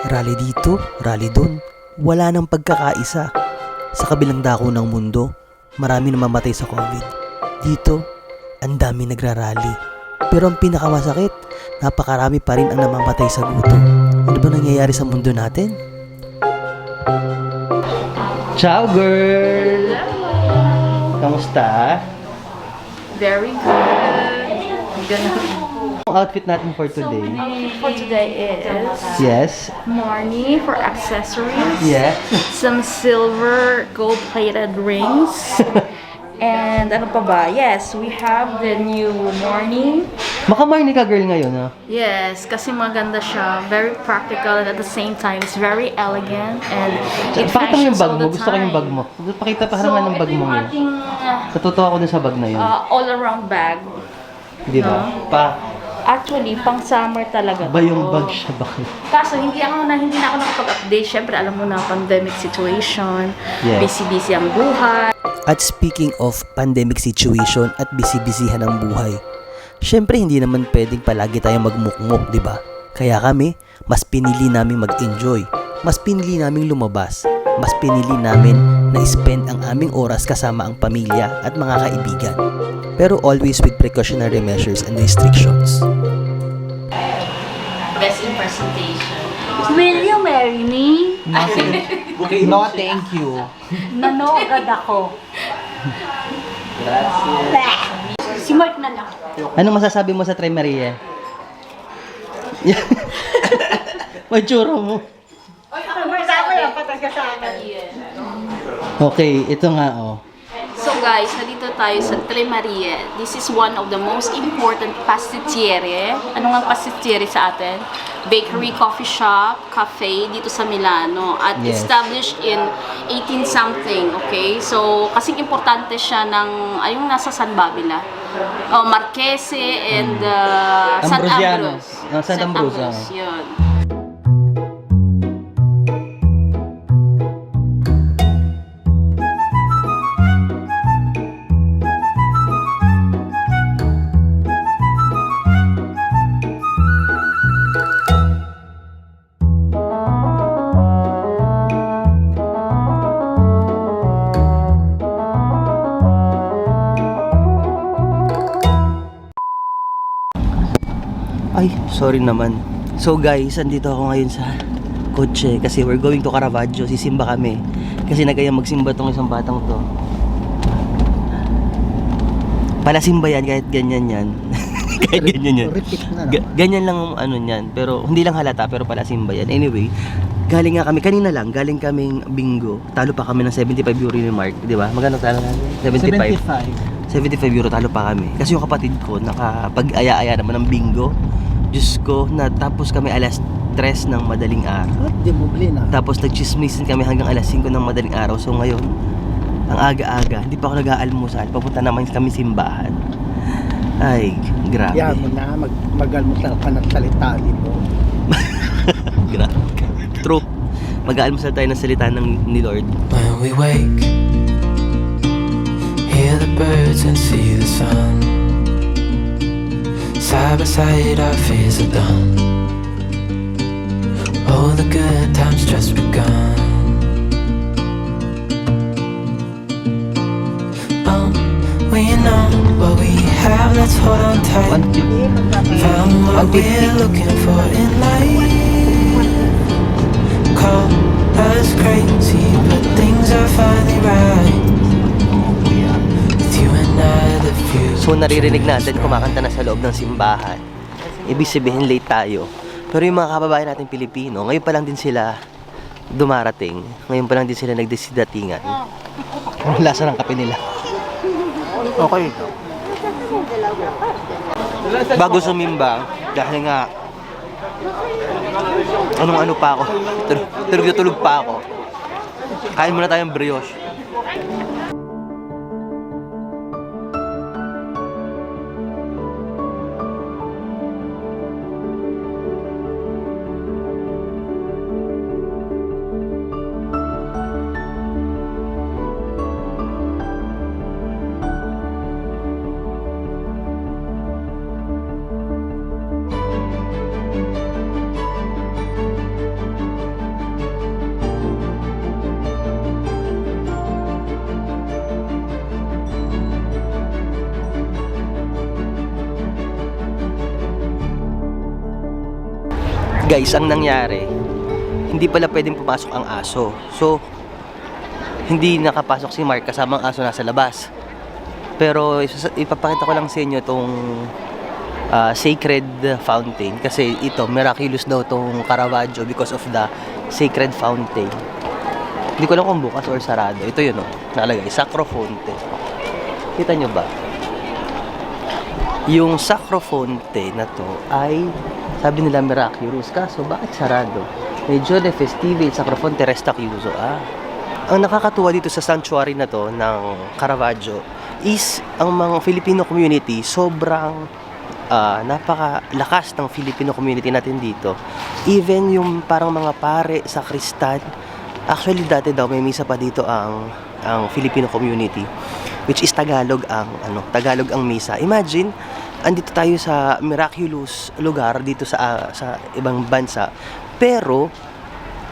Rally dito, rally dun. Wala nang pagkakaisa. Sa kabilang dako ng mundo, marami namamatay sa COVID. Dito, ang dami nagrarally. Pero ang pinakamasakit, napakarami pa rin ang namamatay sa gutom. Ano ba nangyayari sa mundo natin? Ciao, girl! Kamusta? Very good. Ang outfit natin for today. For today is Yes. Marnie for accessories. Yeah. Some silver gold-plated rings. And ano pa ba? Yes, we have the new Marnie. Makamarni ka, girl, ngayon, ha? Yes, kasi maganda siya. Very practical and at the same time, it's very elegant and it Pakita mo yung fashions bag all mo. the Gusto ko yung bag time. mo. Pakita pa harangan ng bag mo ito yung ngayon. ating Natutuwa ako dun sa bag na yun. all-around bag. Di ba? Actually, pang summer talaga. Ba yung to. bag siya bakit? Kaso hindi na ako nakapag-update. Syempre, alam mo na, pandemic situation, Yeah. busy-busy ang buhay. At speaking of pandemic situation at busy-busyhan ng buhay, syempre hindi naman pwedeng palagi tayong magmukmok, di ba? Kaya kami, mas pinili namin mag-enjoy, mas pinili namin lumabas, mas pinili namin na spend ang aming oras kasama ang pamilya at mga kaibigan. Pero always with precautionary measures and restrictions. Best in presentation. Will you marry me? No, thank you. Nanood ako. Si Mark na lang. Anong masasabi mo sa Tre Maria? Matsura mo. Okay, ito nga oh. So guys, nandito tayo sa Tre Maria. This is one of the most important pasticciere. Ano nga pasticciere sa atin? Bakery, coffee shop, cafe dito sa Milano. At Yes. established in 18-something, okay? So, kasing importante siya ng, ayun nasa San Babila. Oh, Marquese and San Ambrosiano. Ambrose. San Ambrose, Yun. Ay, sorry naman. So guys, andito ako ngayon sa kotse kasi we're going to Caravaggio. Sisimba kami. Kasi nagayang magsimba tong isang batang to. Palasimba yan kahit ganyan yan. Kahit ganyan yan. Ganyan lang ang ano niyan. Pero hindi lang halata pero palasimba yan. Anyway, galing nga kami. Kanina lang, galing kaming bingo. Talo pa kami ng 75 euro ni Mark. Di ba? Magkano talo natin? 75 euro talo pa kami. Kasi yung kapatid ko nakapag-aya-aya naman ng bingo. Diyos ko, natapos kami alas 3 ng madaling araw. Tapos nagchismisan kami hanggang alas 5 ng madaling araw. So ngayon, ang aga-aga, hindi pa ako nag-aalmusal. Papunta naman kami simbahan. Ay, grabe. Yan mo na, mag-almusal ka ng salita dito. Grabe. True. Mag-aalmusal tayo ng salita ni Lord. When we wake, hear the birds and see the sun. Side by side our fears are done. All the good times just begun. We know what we have, let's hold on tight. Found what we're looking for in life. Call us crazy, but things are finally right. With you and I, the future. So naririnig natin kumakanta na sa loob ng simbahan. Ibig sabihin late tayo. Pero yung mga kababayan natin Pilipino, ngayon pa lang din sila dumarating. Ngayon pa lang din sila nagdesidatingan. Ang lasa ng kape nila. Okay. Bago sumimba, dahil nga anong-ano pa ako. Tulog pa ako. Kain muna tayong brioche. Guys, ang nangyari, hindi pala pwedeng pumasok ang aso. So, hindi nakapasok si Mark kasama ang aso nasa labas. Pero ipapakita ko lang sa inyo itong sacred fountain. Kasi ito, miraculous daw itong Caravaggio because of the sacred fountain. Hindi ko alam kung bukas or sarado. Ito yun, nakalagay, Sacro Fonte. Kita nyo ba? Yung Sacro Fonte na to ay, sabi nila miraculous. Kaso, bakit sarado? Medyo de festive, Sacro Fonte resta chiuso. Ang nakakatuwa dito sa sanctuary na to ng Caravaggio is ang mga Filipino community sobrang napakalakas ng Filipino community natin dito. Even yung parang mga pare sa Kristan, actually dati daw may misa pa dito ang Filipino community, which is Tagalog ang misa. Imagine, andito tayo sa miraculous lugar dito sa ibang bansa, pero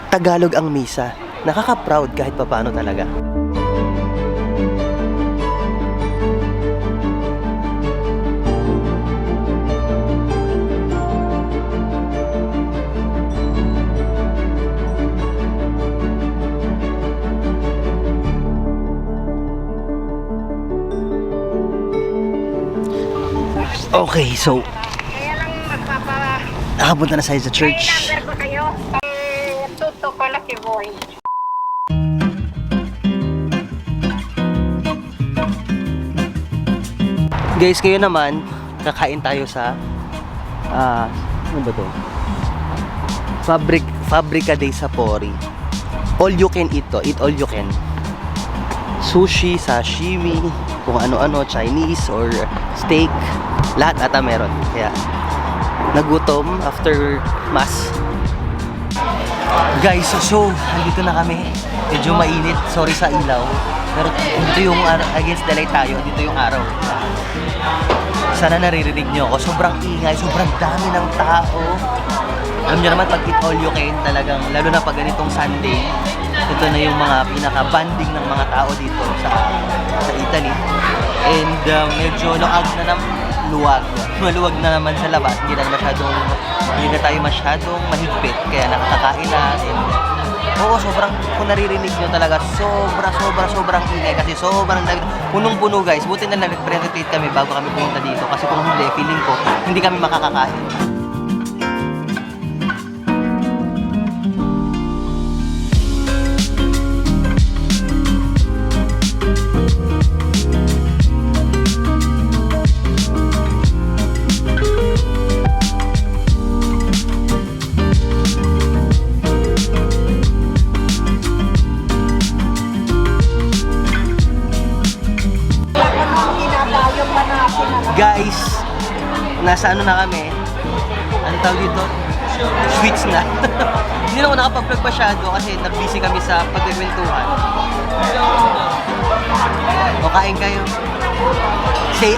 Tagalog ang misa. Nakaka-proud kahit papaano talaga. Okay, so nakapunta na tayo sa church. Number ko kayo. Tuto ko na si Boy. Guys, kayo naman, kakain tayo sa ano ba to? Fabrica dei Sapori. All you can eat to. Eat all you can. Sushi, sashimi, kung ano-ano, Chinese or steak. Lahat ata meron. Kaya, nagutom after mass. Guys, so, nandito na kami. Medyo mainit. Sorry sa ilaw. Pero dito yung against the light tayo. Dito yung araw. Sana naririnig nyo ako. Sobrang ingay. Sobrang dami ng tao. Alam nyo naman, pag eat all you can, talagang, lalo na pag ganitong Sunday, ito na yung mga pinaka-banding ng mga tao dito sa Italy. And medyo maluwag na naman sa labas. Hindi na tayo masyadong mahigpit. Kaya nakakakain na. And, oo, kung naririnig nyo talaga, sobrang ingay. Kasi sobrang dami. Punong-puno guys. Buti na nag-presentate kami bago kami pumunta dito. Kasi kung hindi, feeling ko, hindi kami makakakain. Guys, nasa ano na kami? Ano tawag dito? Sweets na. Hindi na ako nakapag-vlog masyado kasi nag-busy kami sa pagkikwentuhan. O kain kayo. Say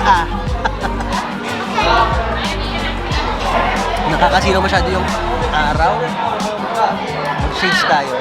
Nakakasino masyado yung araw. Mag-shades tayo.